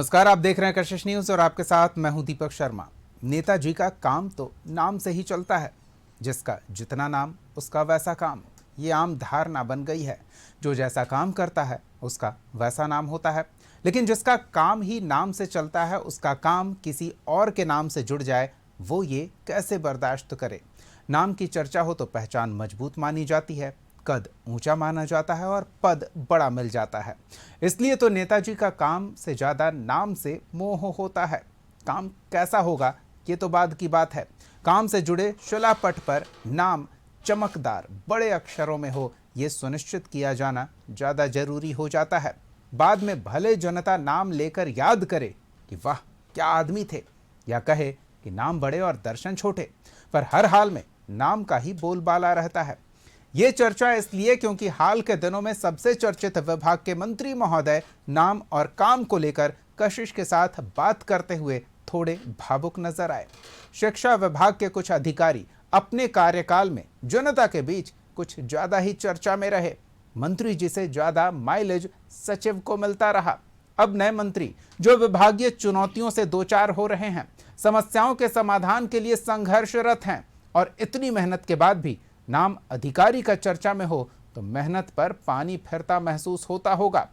नमस्कार, आप देख रहे हैं कशिश न्यूज और आपके साथ मैं हूं दीपक शर्मा। नेताजी का काम तो नाम से ही चलता है। जिसका जितना नाम उसका वैसा काम, ये आम धारणा बन गई है। जो जैसा काम करता है उसका वैसा नाम होता है। लेकिन जिसका काम ही नाम से चलता है, उसका काम किसी और के नाम से जुड़ जाए, वो ये कैसे बर्दाश्त करे। नाम की चर्चा हो तो पहचान मजबूत मानी जाती है, कद ऊंचा माना जाता है और पद बड़ा मिल जाता है। इसलिए तो नेताजी का काम से ज़्यादा नाम से मोह होता है। काम कैसा होगा ये तो बाद की बात है। काम से जुड़े शिलापट पर नाम चमकदार बड़े अक्षरों में हो, ये सुनिश्चित किया जाना ज़्यादा जरूरी हो जाता है। बाद में भले जनता नाम लेकर याद करे कि वाह क्या आदमी थे, या कहे कि नाम बड़े और दर्शन छोटे, पर हर हाल में नाम का ही बोलबाला रहता है। ये चर्चा इसलिए क्योंकि हाल के दिनों में सबसे चर्चित विभाग के मंत्री महोदय नाम और काम को लेकर कशिश के साथ बात करते हुए थोड़े भावुक नजर आए। शिक्षा विभाग के कुछ अधिकारी अपने कार्यकाल में जनता के बीच कुछ ज्यादा ही चर्चा में रहे। मंत्री जी से ज्यादा माइलेज सचिव को मिलता रहा। अब नए मंत्री जो विभागीय चुनौतियों से दो चार हो रहे हैं, समस्याओं के समाधान के लिए संघर्षरत हैं, और इतनी मेहनत के बाद भी नाम अधिकारी का चर्चा में हो तो मेहनत पर पानी फिरता महसूस होता होगा।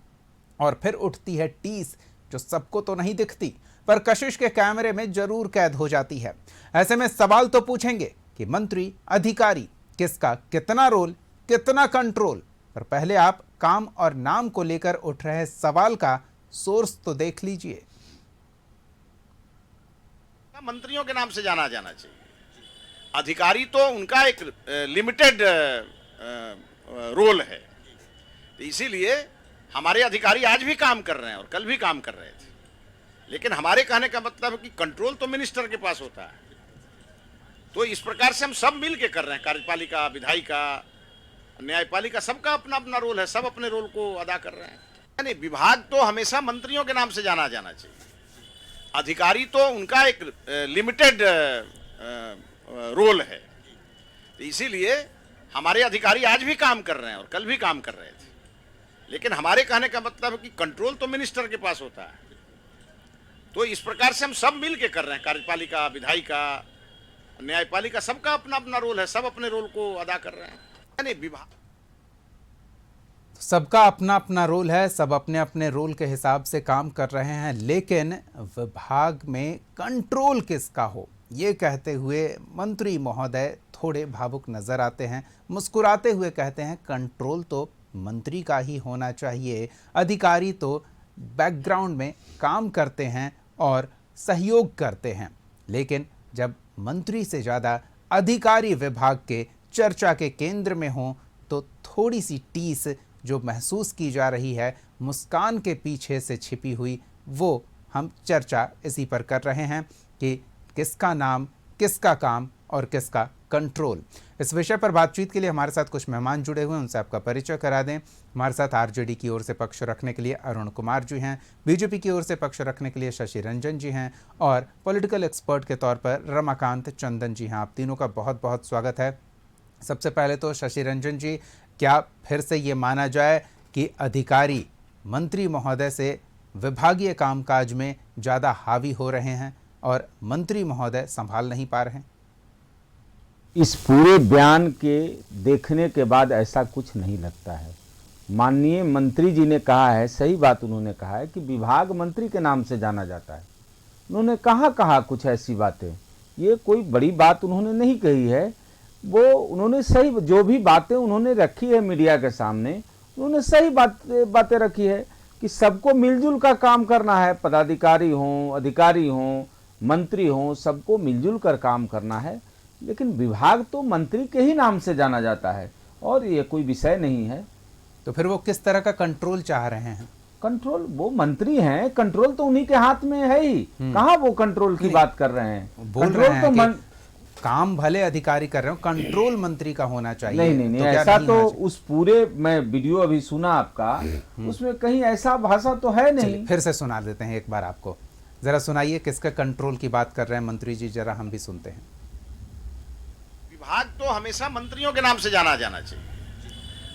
और फिर उठती है टीस, जो सबको तो नहीं दिखती पर कशिश के कैमरे में जरूर कैद हो जाती है। ऐसे में सवाल तो पूछेंगे कि मंत्री अधिकारी किसका कितना रोल, कितना कंट्रोल। पर पहले आप काम और नाम को लेकर उठ रहे सवाल का सोर्स तो देख लीजिए। मंत्रियों के नाम से जाना जाना चाहिए। अधिकारी तो उनका एक लिमिटेड रोल है, तो इसीलिए हमारे अधिकारी आज भी काम कर रहे हैं और कल भी काम कर रहे थे। लेकिन हमारे कहने का मतलब है कि कंट्रोल तो मिनिस्टर के पास होता है। तो इस प्रकार से हम सब मिल के कर रहे हैं, कार्यपालिका, विधायिका, न्यायपालिका, सबका अपना अपना रोल है, सब अपने रोल को अदा कर रहे हैं। यानी विभाग तो हमेशा मंत्रियों के नाम से जाना जाना चाहिए। अधिकारी तो उनका एक लिमिटेड रोल है, तो इसीलिए हमारे अधिकारी आज भी काम कर रहे हैं और कल भी काम कर रहे थे। लेकिन हमारे कहने का मतलब है कि कंट्रोल तो मिनिस्टर के पास होता है। तो इस प्रकार से हम सब मिल के कर रहे हैं, कार्यपालिका, विधायिका, न्यायपालिका, सबका अपना अपना रोल है, सब अपने रोल को अदा कर रहे हैं। यानी विभाग सबका अपना अपना रोल है, सब अपने अपने रोल के हिसाब से काम कर रहे हैं। लेकिन विभाग में कंट्रोल किसका हो, ये कहते हुए मंत्री महोदय थोड़े भावुक नजर आते हैं। मुस्कुराते हुए कहते हैं कंट्रोल तो मंत्री का ही होना चाहिए, अधिकारी तो बैकग्राउंड में काम करते हैं और सहयोग करते हैं। लेकिन जब मंत्री से ज़्यादा अधिकारी विभाग के चर्चा के केंद्र में हों तो थोड़ी सी टीस जो महसूस की जा रही है मुस्कान के पीछे से छिपी हुई, वो हम चर्चा इसी पर कर रहे हैं कि किसका नाम, किसका काम और किसका कंट्रोल। इस विषय पर बातचीत के लिए हमारे साथ कुछ मेहमान जुड़े हुए हैं, उनसे आपका परिचय करा दें। हमारे साथ आरजेडी की ओर से पक्ष रखने के लिए अरुण कुमार जी हैं, बीजेपी की ओर से पक्ष रखने के लिए शशि रंजन जी हैं, और पॉलिटिकल एक्सपर्ट के तौर पर रमाकांत चंदन जी हैं। आप तीनों का बहुत बहुत स्वागत है। सबसे पहले तो शशि रंजन जी, क्या फिर से ये माना जाए कि अधिकारी मंत्री महोदय से विभागीय कामकाज में ज़्यादा हावी हो रहे हैं और मंत्री महोदय संभाल नहीं पा रहे हैं? इस पूरे बयान के देखने के बाद ऐसा कुछ नहीं लगता है। माननीय मंत्री जी ने कहा है, सही बात उन्होंने कहा है कि विभाग मंत्री के नाम से जाना जाता है। उन्होंने कहाँ कहा कुछ ऐसी बातें, ये कोई बड़ी बात उन्होंने नहीं कही है। वो उन्होंने सही जो भी बातें उन्होंने रखी है मीडिया के सामने, उन्होंने सही बातें रखी है कि सबको मिलजुल कर काम करना है। पदाधिकारी हों, अधिकारी हों, मंत्री हों, सबको मिलजुल कर काम करना है। लेकिन विभाग तो मंत्री के ही नाम से जाना जाता है और ये कोई विषय नहीं है। तो फिर वो किस तरह का कंट्रोल चाह रहे हैं? कंट्रोल, वो मंत्री हैं, कंट्रोल तो उन्हीं के हाथ में है ही। कहाँ वो कंट्रोल की बात कर रहे हैं? बोल रहे हैं कि काम भले अधिकारी कर रहे हो, कंट्रोल मंत्री का होना चाहिए। नहीं, ऐसा तो उस पूरे, मैं वीडियो अभी सुना आपका, उसमें कहीं ऐसा भाषा तो है नहीं। फिर से सुना देते हैं एक बार, आपको जरा सुनाइए किसका कंट्रोल की बात कर रहे हैं मंत्री जी, जरा हम भी सुनते हैं। विभाग तो हमेशा मंत्रियों के नाम से जाना जाना चाहिए।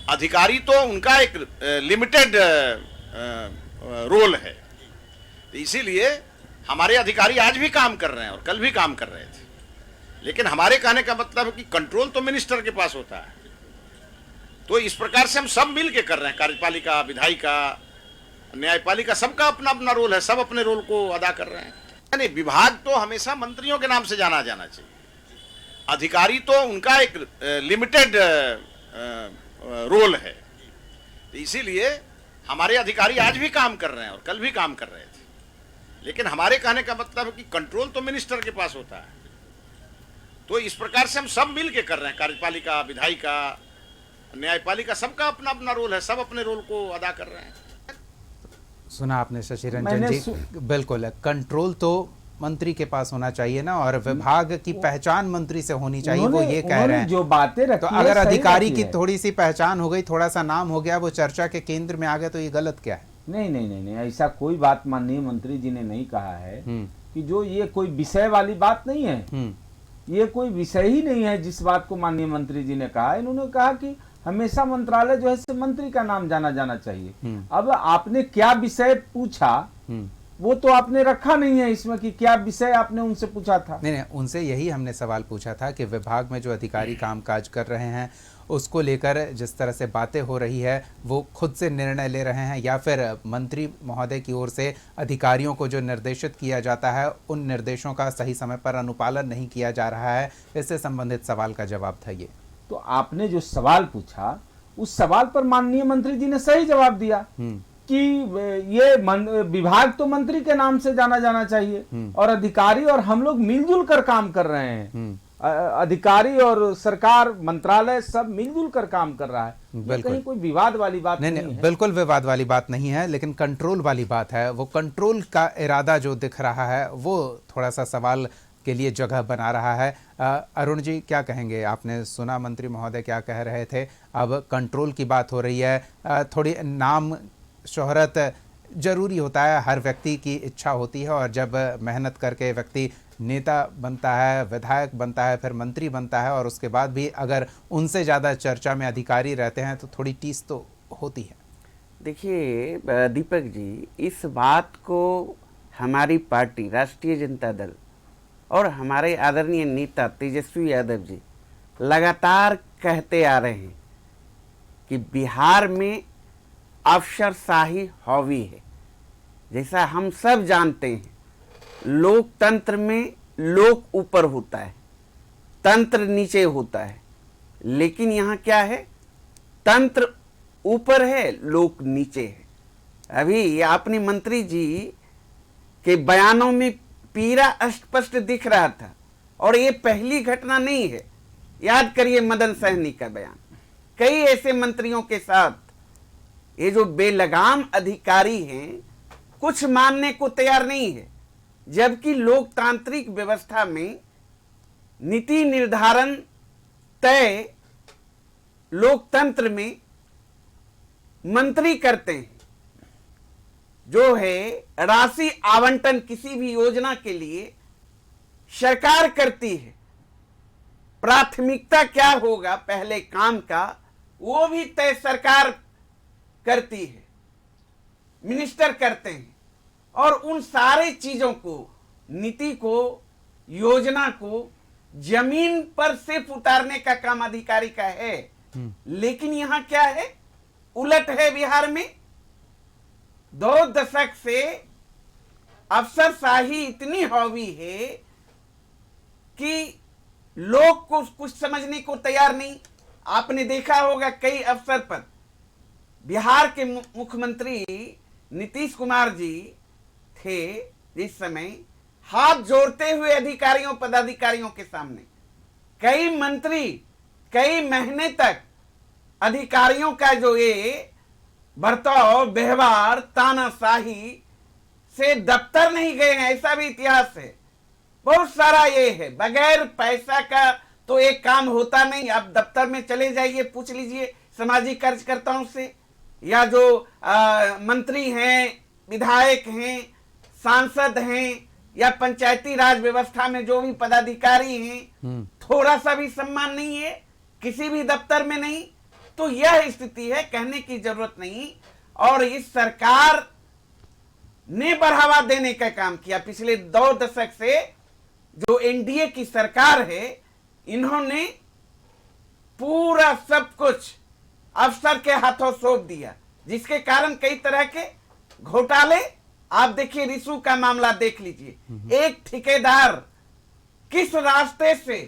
अधिकारी तो उनका एक लिमिटेड रोल है, तो इसीलिए हमारे अधिकारी आज भी काम कर रहे हैं और कल भी काम कर रहे थे। लेकिन हमारे कहने का मतलब है कि कंट्रोल तो मिनिस्टर के पास होता है। तो इस प्रकार से हम सब मिल के कर रहे हैं, कार्यपालिका, विधायिका, न्यायपालिका, सबका अपना अपना रोल है, सब अपने रोल को अदा कर रहे हैं। यानी विभाग तो हमेशा मंत्रियों के नाम से जाना जाना चाहिए। अधिकारी तो उनका एक लिमिटेड रोल है। तो इसीलिए हमारे अधिकारी आज भी काम कर रहे हैं और कल भी काम कर रहे थे। लेकिन हमारे कहने का मतलब है कि कंट्रोल तो मिनिस्टर के पास होता है। तो इस प्रकार से हम सब मिल के कर रहे हैं, कार्यपालिका, विधायिका, न्यायपालिका, सबका अपना अपना रोल है, सब अपने रोल को अदा कर रहे हैं। सुना आपने शशि रंजन जी, बिल्कुल कंट्रोल तो मंत्री के पास होना चाहिए ना, और विभाग की पहचान मंत्री से होनी चाहिए, वो ये कह रहे हैं। जो बातें रखी तो अगर अधिकारी की थोड़ी सी पहचान हो गई, थोड़ा सा नाम हो गया, वो चर्चा के केंद्र में आ गया, तो ये गलत क्या है? नहीं नहीं नहीं नहीं, ऐसा कोई बात माननीय मंत्री जी ने नहीं कहा है कि जो ये कोई विषय वाली बात नहीं है। ये कोई विषय ही नहीं है जिस बात को माननीय मंत्री जी ने कहा। इन्होंने कहा कि हमेशा मंत्रालय जो है मंत्री का नाम जाना जाना चाहिए। अब आपने क्या विषय पूछा वो तो आपने रखा नहीं है इसमें कि क्या विषय आपने उनसे पूछा था। नहीं, उनसे यही हमने सवाल पूछा था कि विभाग में जो अधिकारी कामकाज कर रहे हैं उसको लेकर जिस तरह से बातें हो रही है, वो खुद से निर्णय ले रहे हैं या फिर मंत्री महोदय की ओर से अधिकारियों को जो निर्देशित किया जाता है उन निर्देशों का सही समय पर अनुपालन नहीं किया जा रहा है। इससे संबंधित सवाल का जवाब था ये। तो आपने जो सवाल पूछा उस सवाल पर माननीय मंत्री जी ने सही जवाब दिया कि ये विभाग तो मंत्री के नाम से जाना जाना चाहिए और अधिकारी और हम लोग मिलजुल कर काम कर रहे हैं। अधिकारी और सरकार, मंत्रालय सब मिलजुल कर काम कर रहा है। कहीं कोई विवाद वाली बात नहीं है। बिल्कुल विवाद वाली बात नहीं है, लेकिन कंट्रोल वाली बात है। वो कंट्रोल का इरादा जो दिख रहा है वो थोड़ा सा सवाल के लिए जगह बना रहा है। अरुण जी क्या कहेंगे? आपने सुना मंत्री महोदय क्या कह रहे थे। अब कंट्रोल की बात हो रही है, थोड़ी नाम शोहरत जरूरी होता है, हर व्यक्ति की इच्छा होती है, और जब मेहनत करके व्यक्ति नेता बनता है, विधायक बनता है, फिर मंत्री बनता है, और उसके बाद भी अगर उनसे ज़्यादा चर्चा में अधिकारी रहते हैं तो थोड़ी टीस तो होती है। देखिए दीपक जी, इस बात को हमारी पार्टी राष्ट्रीय जनता दल और हमारे आदरणीय नेता तेजस्वी यादव जी लगातार कहते आ रहे हैं कि बिहार में अफसरशाही हावी है। जैसा हम सब जानते हैं, लोकतंत्र में लोक ऊपर होता है, तंत्र नीचे होता है। लेकिन यहाँ क्या है, तंत्र ऊपर है, लोक नीचे है। अभी आपने मंत्री जी के बयानों में पीरा स्पष्ट दिख रहा था, और ये पहली घटना नहीं है। याद करिए मदन सहनी का बयान, कई ऐसे मंत्रियों के साथ ये जो बेलगाम अधिकारी हैं कुछ मानने को तैयार नहीं है, जबकि लोकतांत्रिक व्यवस्था में नीति निर्धारण तय लोकतंत्र में मंत्री करते हैं। जो है राशि आवंटन किसी भी योजना के लिए सरकार करती है। प्राथमिकता क्या होगा पहले काम का, वो भी तय सरकार करती है, मिनिस्टर करते हैं। और उन सारे चीजों को, नीति को, योजना को जमीन पर सिर्फ उतारने का काम अधिकारी का है। लेकिन यहां क्या है, उलट है। बिहार में 2 दशक से अफसरशाही इतनी हावी है कि लोग को कुछ समझने को तैयार नहीं। आपने देखा होगा कई अवसर पर बिहार के मुख्यमंत्री नीतीश कुमार जी थे जिस समय, हाथ जोड़ते हुए अधिकारियों पदाधिकारियों के सामने कई मंत्री कई महीने तक अधिकारियों का जो ये बर्ताव, व्यवहार, तानाशाही से दफ्तर नहीं गए हैं। ऐसा भी इतिहास है, बहुत सारा ये है। बगैर पैसा का तो एक काम होता नहीं। आप दफ्तर में चले जाइए, पूछ लीजिए सामाजिक कार्यकर्ताओं से, या जो मंत्री हैं, विधायक हैं, सांसद हैं, या पंचायती राज व्यवस्था में जो भी पदाधिकारी हैं, थोड़ा सा भी सम्मान नहीं है किसी भी दफ्तर में नहीं। तो यह स्थिति है, कहने की जरूरत नहीं। और इस सरकार ने बढ़ावा देने का काम किया। पिछले 2 दशक से जो एनडीए की सरकार है, इन्होंने पूरा सब कुछ अफसर के हाथों सौंप दिया, जिसके कारण कई तरह के घोटाले, आप देखिए रिसू का मामला देख लीजिए, एक ठेकेदार किस रास्ते से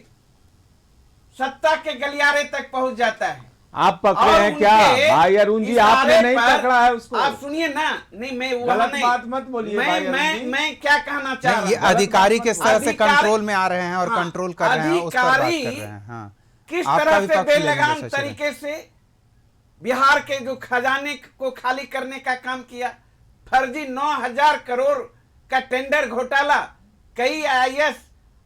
सत्ता के गलियारे तक पहुंच जाता है। आप पकड़े हैं क्या भाई अरुण जी? आपने नहीं पकड़ा है उसको। आप सुनिए ना, नहीं मैं गलत बात मत बोलिए भाई अरुण जी। मैं क्या कहना चाह रहा हूं, ये अधिकारी किस तरह से अधिकारी- कंट्रोल में आ रहे हैं और हाँ, कंट्रोल कर रहे हैं, उस पर बात कर अधिकारी रहे हैं। हाँ, किस आपका तरह भी से पक्ष लेंगे बेलगाम शशि। तरीके से बिहार के जो खजाने को खाली करने का काम किया, फर्जी 9,000 करोड़ का टेंडर घोटाला, कई आईएएस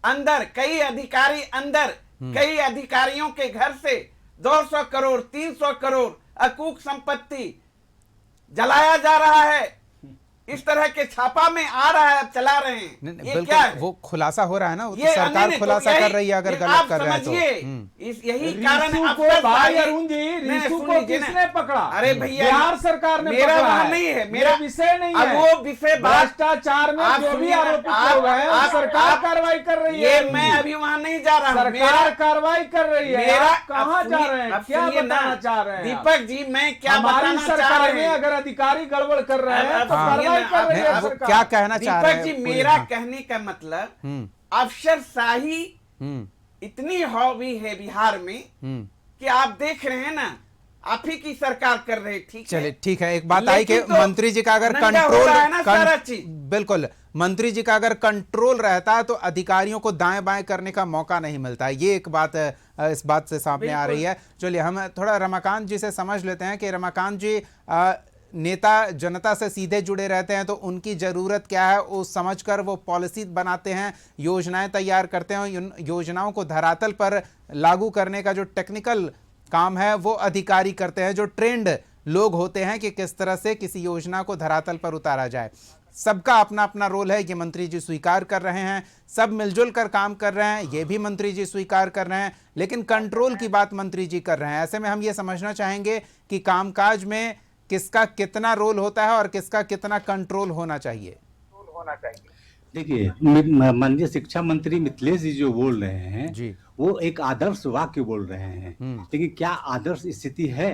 अंदर, कई अधिकारी अंदर, कई अधिकारियों के घर से 200 करोड़ 300 करोड़ अकूक संपत्ति जलाया जा रहा है। इस तरह के छापा में आ रहा है, अब चला रहे हैं। नहीं, ये बिल्कुल, क्या है? वो खुलासा हो रहा है ना, वो तो ये सरकार नहीं, खुलासा तो कर रही है अगर गलत कर रहे हैं तो। यही कारण रिसू को अफसर भाई साही- अरुण जी, नहीं, रिसू सुन को लीजिए ना। किसने पकड़ा? अरे भैया, बिहार सरकार ने मेरा पकड़ा वहां है। नहीं है, ये मेरा विषय नहीं अब है। वो विषय भ्रष्टाचार में आप जो भी सुनिए ना, आरोपित आप- लोग हैं, आप- सरकार आप- कार्रवाई कर रही ये है। मैं अभी वहां नहीं जा रहा हूं। सरकार कार्रवाई कर रही है। मेरा आप कहाँ अब जा सुनिए- रहे हैं? अब क्या सुनिए ना, बताना चाह रहे हैं आप? दीपक जी, मैं क्या हमारी बताना चाह सरकार रहे में हैं? अगर अधिकारी गड़बड़ कर रहे हैं अब तो सुनिए कार्रवाई ना, कर रही नहीं, है वो सरकार। क्या कहना चाह रहे दीपक हैं जी, पूरी- मेरा हाँ। कहने का मतलब, हम्म, अफसरशाही हम्म, इतनी हॉवी है बिहार में हम्म। कि आप देख रहे हैं ना, आप ही की सरकार कर रहे, ठीक है। चलिए ठीक है, एक बात आई कि लेकिन तो मंत्री जी का अगर नंगा हो रहा है ना सारा कंट्रोल चीज। बिल्कुल, मंत्री जी का अगर कंट्रोल रहता है तो अधिकारियों को दाएं बाएं करने का मौका नहीं मिलता है। ये एक बात इस बात से सामने आ रही है। चलिए हम थोड़ा रमाकांत जी से समझ लेते हैं कि रमाकांत जी, नेता जनता से सीधे जुड़े रहते हैं तो उनकी ज़रूरत क्या है वो समझकर वो पॉलिसी बनाते हैं, योजनाएं तैयार करते हैं, उन योजनाओं को धरातल पर लागू करने का जो टेक्निकल काम है वो अधिकारी करते हैं, जो ट्रेंड लोग होते हैं कि किस तरह से किसी योजना को धरातल पर उतारा जाए। सबका अपना अपना रोल है, ये मंत्री जी स्वीकार कर रहे हैं, सब मिलजुल कर काम कर रहे हैं, ये भी मंत्री जी स्वीकार कर रहे हैं, लेकिन कंट्रोल की बात मंत्री जी कर रहे हैं। ऐसे में हम ये समझना चाहेंगे कि कामकाज में किसका कितना रोल होता है और किसका कितना कंट्रोल होना चाहिए। देखिए, माननीय शिक्षा मंत्री मिथिलेश जी जो बोल रहे हैं जी। वो एक आदर्श वाक्य बोल रहे हैं, लेकिन क्या आदर्श स्थिति है?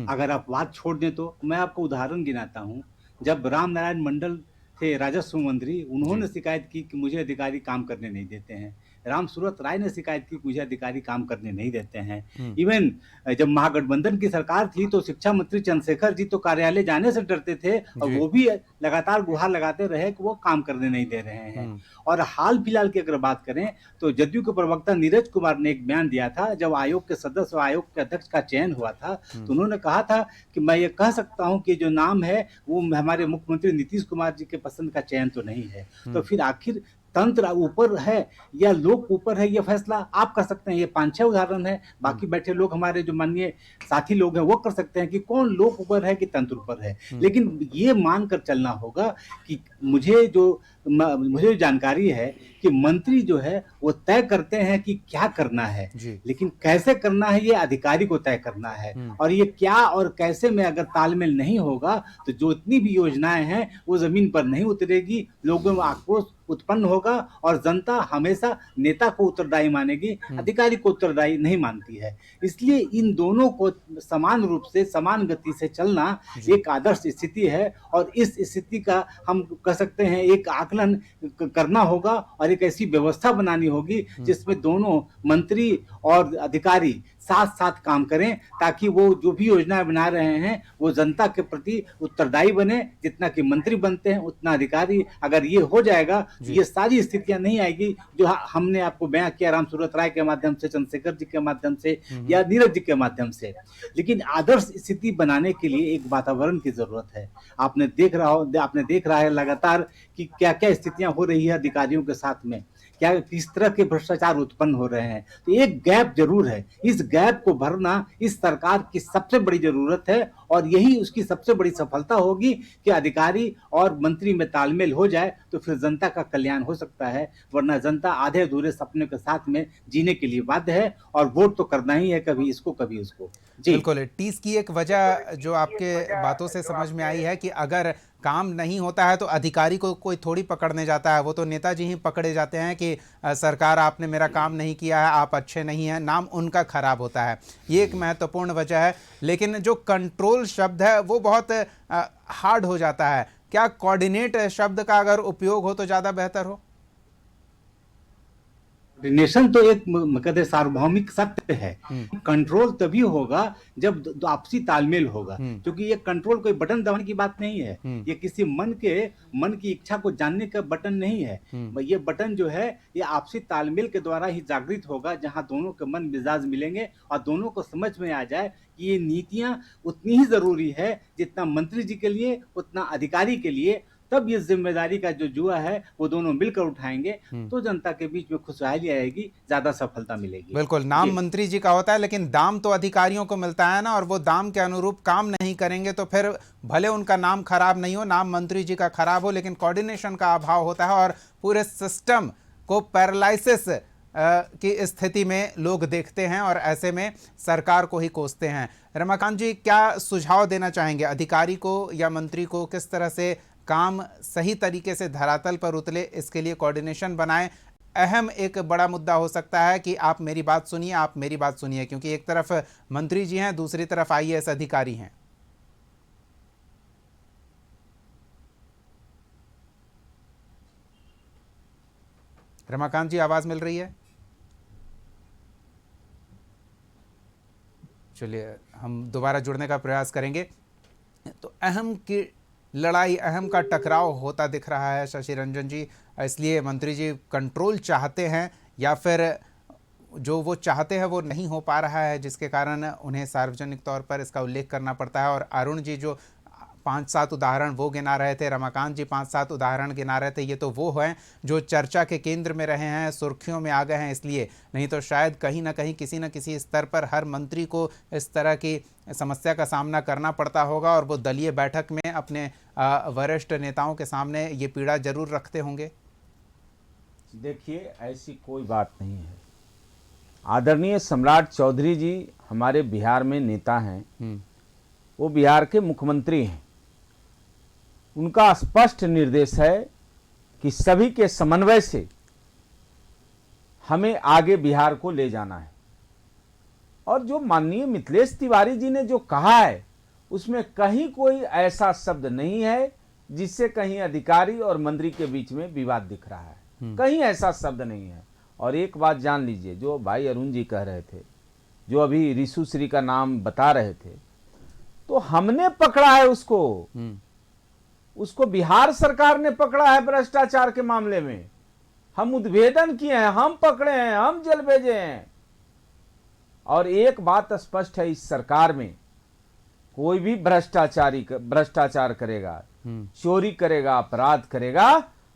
अगर आप बात छोड़ दें तो मैं आपको उदाहरण गिनाता हूं। जब राम नारायण मंडल थे राजस्व मंत्री, उन्होंने शिकायत की कि मुझे अधिकारी काम करने नहीं देते हैं। राम सूरत राय ने शिकायत की, मुझे अधिकारी काम करने नहीं देते हैं। इवन जब महागठबंधन की सरकार थी तो शिक्षा मंत्री चंद्रशेखर जी तो कार्यालय जाने से डरते थे और वो भी लगातार गुहार लगाते रहे कि वो काम करने नहीं दे रहे हैं। और हाल फिलहाल की अगर बात करें तो जदयू के प्रवक्ता नीरज कुमार ने एक बयान दिया था जब आयोग के सदस्य और आयोग के अध्यक्ष का चयन हुआ था, तो उन्होंने कहा था कि मैं ये कह सकता हूं कि जो नाम है वो हमारे मुख्यमंत्री नीतीश कुमार जी के पसंद का चयन तो नहीं है। तो फिर आखिर तंत्र ऊपर है या लोग ऊपर है, ये फैसला आप कर सकते हैं। ये 5-6 उदाहरण है, बाकी बैठे लोग हमारे जो माननीय साथी लोग हैं वो कर सकते हैं कि कौन लोग ऊपर है कि तंत्र ऊपर है। लेकिन ये मानकर चलना होगा कि मुझे जो जानकारी है कि मंत्री जो है वो तय करते हैं कि क्या करना है, लेकिन कैसे करना है ये अधिकारी को तय करना है। और ये क्या और कैसे में अगर तालमेल नहीं होगा तो जो इतनी भी योजनाएं हैं वो जमीन पर नहीं उतरेगी, लोगों में आक्रोश उत्पन्न होगा और जनता हमेशा नेता को उत्तरदायी मानेगी, अधिकारी को उत्तरदायी नहीं मानती है। इसलिए इन दोनों को समान रूप से समान गति से चलना एक आदर्श स्थिति है और इस स्थिति का हम कह सकते हैं एक आकलन करना होगा और एक ऐसी व्यवस्था बनानी होगी जिसमें दोनों मंत्री और अधिकारी साथ साथ काम करें ताकि वो जो भी योजनाएं बना रहे हैं वो जनता के प्रति उत्तरदायी बने। जितना कि मंत्री बनते हैं उतना अधिकारी। अगर ये हो जाएगा तो ये सारी स्थितियां नहीं आएगी जो हमने आपको बयां किया राम सूरत राय के माध्यम से, चंद्रशेखर जी के माध्यम से या नीरज जी के माध्यम से। लेकिन आदर्श स्थिति बनाने के लिए एक वातावरण की जरूरत है। आपने देख रहा है लगातार कि क्या क्या स्थितियां हो रही है अधिकारियों के साथ में, क्या किस तरह के भ्रष्टाचार उत्पन्न हो रहे हैं। तो एक गैप जरूर है, इस गैप को भरना इस सरकार की सबसे बड़ी जरूरत है और यही उसकी सबसे बड़ी सफलता होगी कि अधिकारी और मंत्री में तालमेल हो जाए तो फिर जनता का कल्याण हो सकता है। वरना जनता आधे अधूरे सपने के साथ में जीने के लिए बाध्य है और वोट तो करना ही है, कभी इसको कभी उसको। जी बिल्कुल। टीस की एक वजह जो आपके बातों से समझ में आई है कि अगर काम नहीं होता है तो अधिकारी को कोई थोड़ी पकड़ने जाता है, वो तो नेताजी ही पकड़े जाते हैं कि सरकार आपने मेरा काम नहीं किया है, आप अच्छे नहीं हैं, नाम उनका खराब होता है। ये एक महत्वपूर्ण वजह है। लेकिन जो कंट्रोल शब्द है वो बहुत हार्ड हो जाता है। क्या कोऑर्डिनेट शब्द का अगर उपयोग हो तो ज़्यादा बेहतर हो? कोऑर्डिनेशन तो एक कहते सार्वभौमिक सत्य है। कंट्रोल तभी होगा जब आपसी तालमेल होगा, क्योंकि ये कंट्रोल कोई बटन दबाने की बात नहीं है। ये किसी मन की इच्छा को जानने का बटन नहीं है। ये बटन जो है ये आपसी तालमेल के द्वारा ही जागृत होगा, जहां दोनों के मन मिजाज मिलेंगे और दोनों को समझ में आ जाए कि ये नीतियां उतनी ही जरूरी है जितना मंत्री जी के लिए उतना अधिकारी के लिए। तब ये जिम्मेदारी का जो जुआ है वो दोनों मिलकर उठाएंगे तो जनता के बीच में खुशहाली आएगी, ज्यादा सफलता मिलेगी। बिल्कुल, नाम मंत्री जी का होता है लेकिन दाम तो अधिकारियों को मिलता है ना, और वो दाम के अनुरूप काम नहीं करेंगे तो फिर भले उनका नाम खराब नहीं हो, नाम मंत्री जी का खराब हो, लेकिन कोऑर्डिनेशन का अभाव होता है और पूरे सिस्टम को पैरालिसिस की स्थिति में लोग देखते हैं और ऐसे में सरकार को ही कोसते हैं। रमाकांत जी, क्या सुझाव देना चाहेंगे अधिकारी को या मंत्री को, किस तरह से काम सही तरीके से धरातल पर उतरे, इसके लिए कोऑर्डिनेशन बनाएं? अहम एक बड़ा मुद्दा हो सकता है कि आप मेरी बात सुनिए, आप मेरी बात सुनिए, क्योंकि एक तरफ मंत्री जी हैं, दूसरी तरफ आईएएस अधिकारी हैं। रमाकांत जी, आवाज मिल रही है? चलिए हम दोबारा जुड़ने का प्रयास करेंगे। तो अहम की लड़ाई, अहम का टकराव होता दिख रहा है शशि रंजन जी। इसलिए मंत्री जी कंट्रोल चाहते हैं या फिर जो वो चाहते हैं वो नहीं हो पा रहा है, जिसके कारण उन्हें सार्वजनिक तौर पर इसका उल्लेख करना पड़ता है। और अरुण जी जो 5-7 उदाहरण वो गिना रहे थे, रमाकांत जी 5-7 उदाहरण गिना रहे थे, ये तो वो हैं जो चर्चा के केंद्र में रहे हैं, सुर्खियों में आ गए हैं। इसलिए नहीं तो शायद कहीं ना कहीं किसी न किसी स्तर पर हर मंत्री को इस तरह की समस्या का सामना करना पड़ता होगा और वो दलीय बैठक में अपने वरिष्ठ नेताओं के सामने ये पीड़ा जरूर रखते होंगे। देखिए, ऐसी कोई बात नहीं है। आदरणीय सम्राट चौधरी जी हमारे बिहार में नेता हैं, वो बिहार के मुख्यमंत्री हैं। उनका स्पष्ट निर्देश है कि सभी के समन्वय से हमें आगे बिहार को ले जाना है। और जो माननीय मिथिलेश तिवारी जी ने जो कहा है उसमें कहीं कोई ऐसा शब्द नहीं है जिससे कहीं अधिकारी और मंत्री के बीच में विवाद दिख रहा है। कहीं ऐसा शब्द नहीं है। और एक बात जान लीजिए, जो भाई अरुण जी कह रहे थे, जो अभी रिशु श्री का नाम बता रहे थे, तो हमने पकड़ा है उसको बिहार सरकार ने पकड़ा है भ्रष्टाचार के मामले में। हम उद्भेदन किए हैं, हम पकड़े हैं, हम जेल भेजे हैं। और एक बात स्पष्ट है, इस सरकार में कोई भी भ्रष्टाचार करेगा, चोरी करेगा, अपराध करेगा,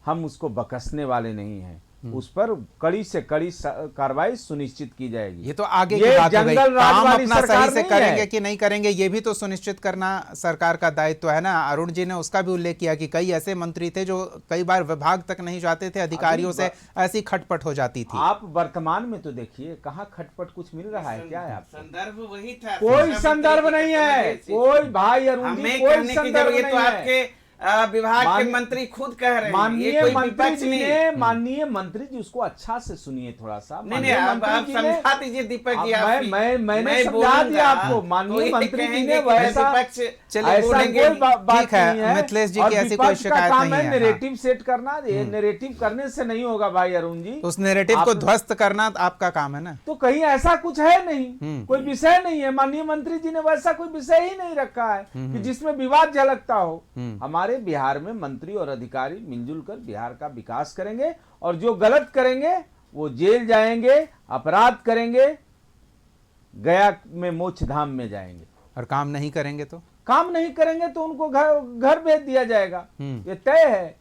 हम उसको बख्शने वाले नहीं हैं। उस पर कड़ी से कड़ी कार्रवाई सुनिश्चित की जाएगी। ये तो आगे की बात हो गई, काम अपना सही से करेंगे कि नहीं करेंगे ये भी तो सुनिश्चित करना सरकार का दायित्व है ना। अरुण जी ने उसका भी उल्लेख किया कि कई ऐसे मंत्री थे जो कई बार विभाग तक नहीं जाते थे, अधिकारियों से ऐसी खटपट हो जाती थी। आप वर्तमान में तो देखिए, कहाँ खटपट कुछ मिल रहा है क्या है आप? संदर्भ वही था, कोई संदर्भ नहीं है, कोई भाई अरुण जी कोई संदर्भ नहीं है। आपके विभाग के मंत्री खुद कह रहे हैं, माननीय मंत्री जी उसको अच्छा से सुनिए थोड़ा सा। नहीं, आप समझा दीजिए दीपक जी। मैंने समझा दिया आपको। माननीय मंत्री जी ने वैसा ठीक है, मिथिलेश जी की ऐसी कोई शिकायत नहीं है। नैरेटिव सेट करना, ये नैरेटिव करने से नहीं होगा भाई अरुण जी। उस नैरेटिव को ध्वस्त करना आपका काम है ना। तो कहीं ऐसा कुछ है नहीं, कोई विषय नहीं है। माननीय मंत्री जी ने वैसा कोई विषय ही नहीं रखा है कि जिसमें विवाद झलकता हो। हमारे बिहार में मंत्री और अधिकारी मिलजुल कर बिहार का विकास करेंगे और जो गलत करेंगे वो जेल जाएंगे, अपराध करेंगे, गया में मोक्ष धाम में जाएंगे। और काम नहीं करेंगे तो उनको घर भेज दिया जाएगा, ये तय है।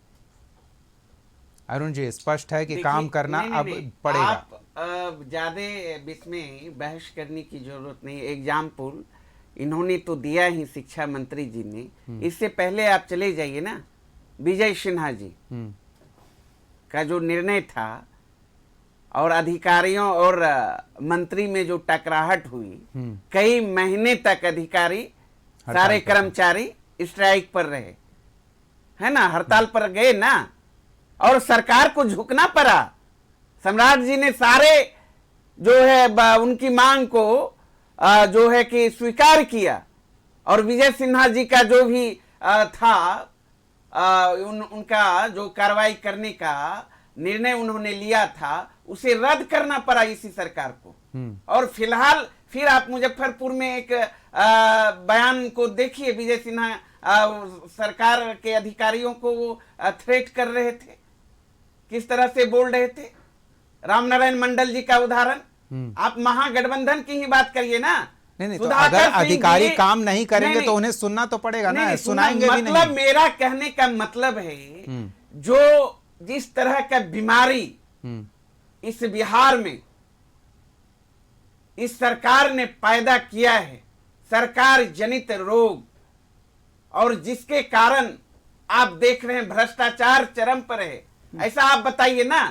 अरुण जी, स्पष्ट है कि काम करना अब पड़ेगा। आप ज्यादा इसमें बहस करने की जरूरत नहीं। एग्जाम्पल इन्होंने तो दिया ही, शिक्षा मंत्री जी ने। इससे पहले आप चले जाइए ना, विजय सिन्हा जी का जो निर्णय था और अधिकारियों और मंत्री में जो टकराहट हुई, कई महीने तक अधिकारी सारे कर्मचारी स्ट्राइक पर रहे। है ना, हड़ताल पर गए ना, और सरकार को झुकना पड़ा। सम्राट जी ने सारे जो है उनकी मांग को जो है कि स्वीकार किया, और विजय सिन्हा जी का जो भी था उनका जो कार्रवाई करने का निर्णय उन्होंने लिया था उसे रद्द करना पड़ा इसी सरकार को। और फिलहाल फिर आप मुजफ्फरपुर में एक बयान को देखिए, विजय सिन्हा सरकार के अधिकारियों को थ्रेट कर रहे थे, किस तरह से बोल रहे थे। रामनारायण मंडल जी का उदाहरण, आप महागठबंधन की ही बात करिए ना। नहीं, तो अगर अधिकारी काम नहीं करेंगे तो उन्हें सुनना तो पड़ेगा ना, सुनाएंगे भी नहीं। मतलब मेरा कहने का मतलब है जो जिस तरह का बीमारी इस बिहार में इस सरकार ने पैदा किया है, सरकार जनित रोग, और जिसके कारण आप देख रहे हैं भ्रष्टाचार चरम पर है, ऐसा आप बताइए ना।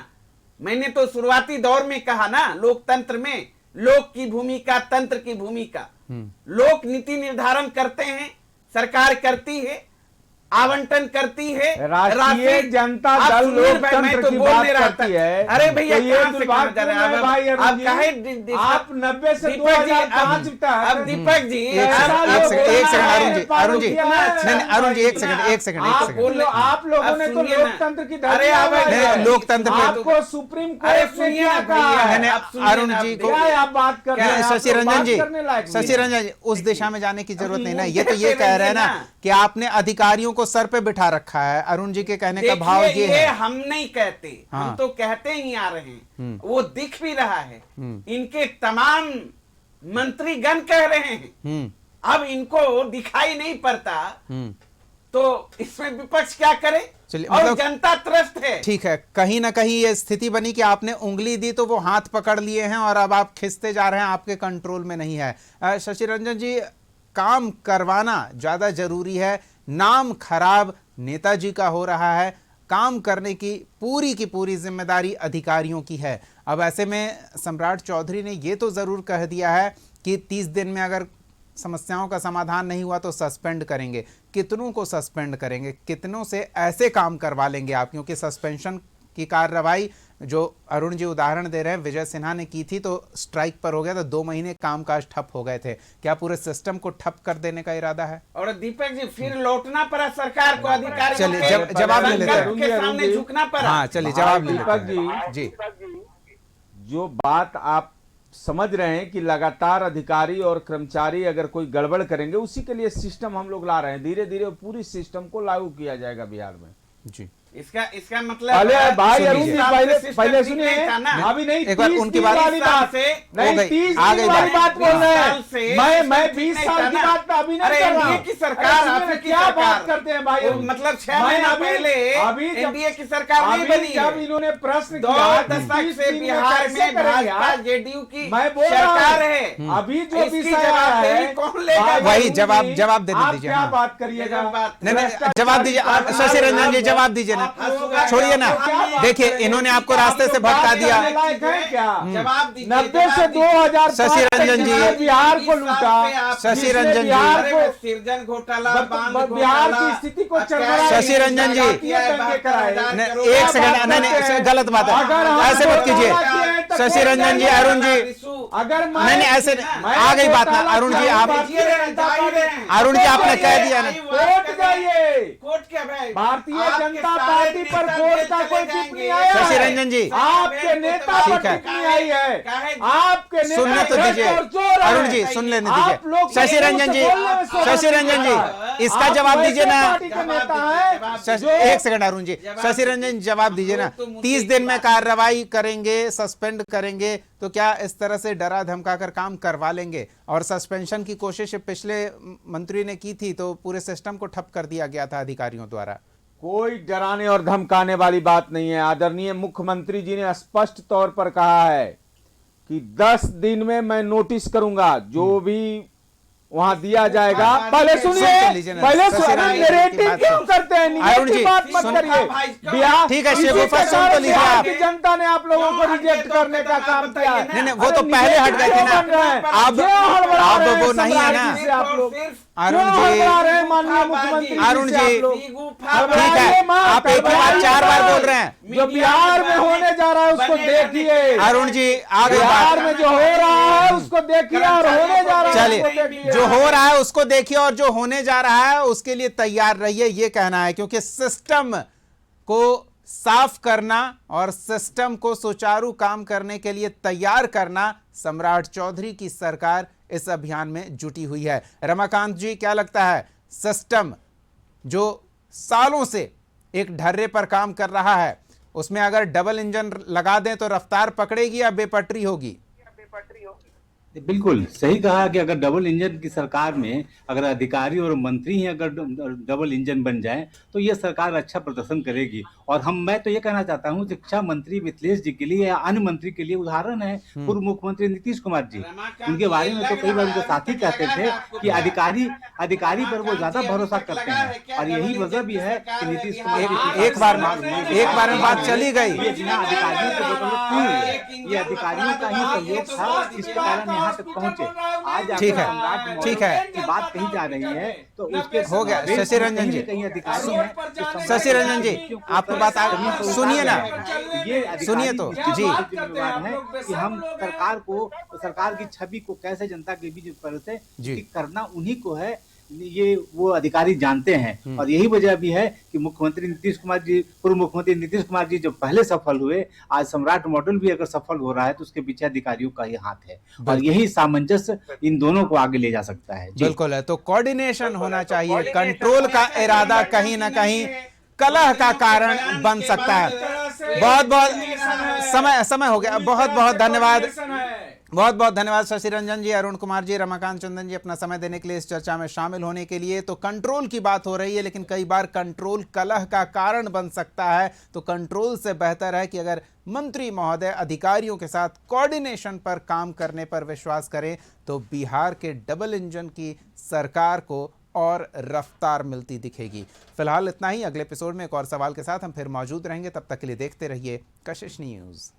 मैंने तो शुरुआती दौर में कहा ना, लोकतंत्र में लोक की भूमिका, तंत्र की भूमिका। लोक नीति निर्धारण करते हैं, सरकार करती है, आवंटन करती है, राष्ट्रीय जनता दल लोकतंत्र की बात करती है। अरे भैया, आप 90 से 2005 तक, अब दीपक जी एक सेकंड अरुण जी एक सेकंड आप लोगों ने तो लोकतंत्र की लोकतंत्र आपको सुप्रीम कोर्ट ने क्या कहा। अरुण जी को आप बात कर रहे हैं, शशि रंजन जी उस दिशा में जाने की जरूरत नहीं ना। ये तो ये कह रहे हैं ना कि आपने अधिकारियों को सर पे बिठा रखा है। अरुण जी के कहने का भाव ये है, हम नहीं कहते, हम तो कहते ही आ रहे हैं, वो दिख भी रहा है। इनके तमाम मंत्रीगण कह रहे हैं, अब इनको दिखाई नहीं पड़ता तो इसमें विपक्ष क्या करे। चलिए, और मतलब जनता त्रस्त है। ठीक है, कहीं ना कहीं ये स्थिति बनी कि आपने उंगली दी तो वो हाथ पकड़ लिए हैं और अब आप खिंचते जा रहे हैं, आपके कंट्रोल में नहीं है। शशि रंजन जी, काम करवाना ज्यादा जरूरी है, नाम खराब नेताजी का हो रहा है, काम करने की पूरी जिम्मेदारी अधिकारियों की है। अब ऐसे में सम्राट चौधरी ने ये तो जरूर कह दिया है कि 30 दिन में अगर समस्याओं का समाधान नहीं हुआ तो सस्पेंड करेंगे। कितनों को सस्पेंड करेंगे, कितनों से ऐसे काम करवा लेंगे आप? क्योंकि सस्पेंशन की कार्रवाई जो अरुण जी उदाहरण दे रहे हैं, विजय सिन्हा ने की थी तो स्ट्राइक पर हो गया था, 2 महीने कामकाज ठप हो गए थे। क्या पूरे सिस्टम को ठप कर देने का इरादा है? और दीपक जी फिर लौटना पड़ा सरकार को, अधिकारियों चलिए जवाब ले लेते हैं, के सामने झुकना पड़ा। हाँ चलिए जवाब ले लेते दीपक हैं जी। जो बात आप समझ रहे हैं कि लगातार अधिकारी और कर्मचारी अगर कोई गड़बड़ करेंगे, उसी के लिए सिस्टम हम लोग ला रहे हैं। धीरे धीरे पूरी सिस्टम को लागू किया जाएगा बिहार में जी। इसका मतलब भाई अरुण जी पहले सुनिए, अभी नहीं, एक बार उनकी बात वाली बात से नहीं, 30 दिन वाली बात बोल रहे हैं। मैं 20 साल की बात अभी नहीं कर रहा हूं। की सरकार क्या बात करते हैं भाई? मतलब 6 महीना पहले अभी एनडीए की सरकार नहीं बनी, जब इन्होंने प्रश्न किया 2 दशक से बिहार में भाजपा जेडीयू की सरकार है, अभी जो विषय है कौन लेगा? वही जवाब देने दीजिए। क्या बात करिएगा? नहीं जवाब दीजिए शशि रंजन जी, जवाब दीजिए ना, छोड़िए ना। देखिए इन्होंने आपको रास्ते से भटका दिया। जवाब दीजिए। 90 से 2000 शशि रंजन जी बिहार को लूटा, शशि रंजन जी, बिहार को सृजन घोटाला, बिहार की स्थिति को चरमराया। शशि रंजन जी, एक सेकंड, नहीं गलत बात है, ऐसे मत कीजिए शशि रंजन जी। अरुण जी अगर नहीं ऐसे आ गई बात ना। अरुण जी आपने कह दिया ना, कोर्ट जाइए, कोर्ट क्या भाई? भारतीय जनता पार्टी पर कोर्ट का कोई टिप्पणी आया है? शशि रंजन जी, आपके नेता पर टिप्पणी आई है, आपके नेता सुनने तो दीजिए। अरुण जी सुन लेने दीजिए। शशि रंजन जी इसका जवाब दीजिए ना। एक सेकंड अरुण जी, शशि रंजन जवाब दीजिए ना। 30 दिन में कार्रवाई करेंगे, सस्पेंड करेंगे तो क्या इस तरह से डरा धमकाकर काम करवा लेंगे? और सस्पेंशन की कोशिश पिछले मंत्री ने की थी तो पूरे सिस्टम को ठप कर दिया गया था अधिकारियों द्वारा। कोई डराने और धमकाने वाली बात नहीं है। आदरणीय मुख्यमंत्री जी ने स्पष्ट तौर पर कहा है कि 10 दिन में मैं नोटिस करूंगा, जो भी वहां दिया जाएगा। पहले सुनिए, पहले नैरेटिव क्यों करते हैं? निगेटिव बात मत करिए। बिहार ठीक है, शेखोफा सुन तो लीजिए आप। जनता ने आप लोगों को रिजेक्ट करने का काम किया है। नहीं वो तो पहले हट गए थे ना, अब वो नहीं है ना। आप लोग अरुण क्यों जी, हड़बड़ा रहे हैं माननीय मुख्यमंत्री अरुण से जी, आप लोग? ठीक है, आप एक ही बात 4 बार बोल रहे हैं। जो बिहार में होने जा रहा है उसको देखिए। अरुण जी आगे बिहार बात, में जो हो रहा है उसको देखिए और होने जा रहा है चलिए, उसको देखिए। जो हो रहा है उसको देखिए और जो होने जा रहा है उसके लिए तैयार रहिए, ये कहना है। क्योंकि सिस्टम को साफ करना और सिस्टम को सुचारू काम करने के लिए तैयार करना सम्राट चौधरी की सरकार इस अभियान में जुटी हुई है। रमाकांत जी, क्या लगता है, सिस्टम जो सालों से एक ढर्रे पर काम कर रहा है उसमें अगर डबल इंजन लगा दें तो रफ्तार पकड़ेगी या बेपटरी होगी? बिल्कुल सही कहा कि अगर डबल इंजन की सरकार में अगर अधिकारी और मंत्री ही अगर डबल इंजन बन जाए तो ये सरकार अच्छा प्रदर्शन करेगी। और मैं तो ये कहना चाहता हूँ, शिक्षा मंत्री मिथिलेश जी के लिए या अन्य मंत्री के लिए उदाहरण है पूर्व मुख्यमंत्री नीतीश कुमार जी। उनके बारे में तो कई बार उनके साथी कहते थे कि अधिकारी पर वो ज्यादा भरोसा करते हैं, और यही वजह भी है कि नीतीश कुमार एक बार में बात चली गई। अधिकारियों की बदौलत थी, ये अधिकारियों का ही सहयोग था जिसके कारण यहाँ तक पहुंचे। आज ठीक है, सम्राट ठीक है, की बात कही जा रही है तो उसके हो गया। शशि रंजन जी, कहीं अधिकारी हैं। शशि रंजन जी, आपको बात सुनिए ना, ये सुनिए तो जी। जिम्मेवार है कि हम सरकार की छवि को कैसे जनता के बीच से जी। करना उन्हीं को है, ये वो अधिकारी जानते हैं। और यही वजह भी है कि मुख्यमंत्री नीतीश कुमार जी, पूर्व मुख्यमंत्री नीतीश कुमार जी जो पहले सफल हुए, आज सम्राट मॉडल भी अगर सफल हो रहा है तो उसके पीछे अधिकारियों का ही हाथ है, और यही सामंजस्य इन दोनों को आगे ले जा सकता है। बिल्कुल है, तो कोऑर्डिनेशन होना चाहिए। कंट्रोल का इरादा कहीं ना कहीं कलह का कारण बन सकता है। बहुत बहुत समय हो गया। बहुत बहुत धन्यवाद, बहुत बहुत धन्यवाद शशि रंजन जी, अरुण कुमार जी, रमाकांत चंदन जी, अपना समय देने के लिए, इस चर्चा में शामिल होने के लिए। तो कंट्रोल की बात हो रही है, लेकिन कई बार कंट्रोल कलह का कारण बन सकता है। तो कंट्रोल से बेहतर है कि अगर मंत्री महोदय अधिकारियों के साथ कोऑर्डिनेशन पर काम करने पर विश्वास करें तो बिहार के डबल इंजन की सरकार को और रफ्तार मिलती दिखेगी। फिलहाल इतना ही। अगले एपिसोड में एक और सवाल के साथ हम फिर मौजूद रहेंगे। तब तक के लिए देखते रहिए कशिश न्यूज़।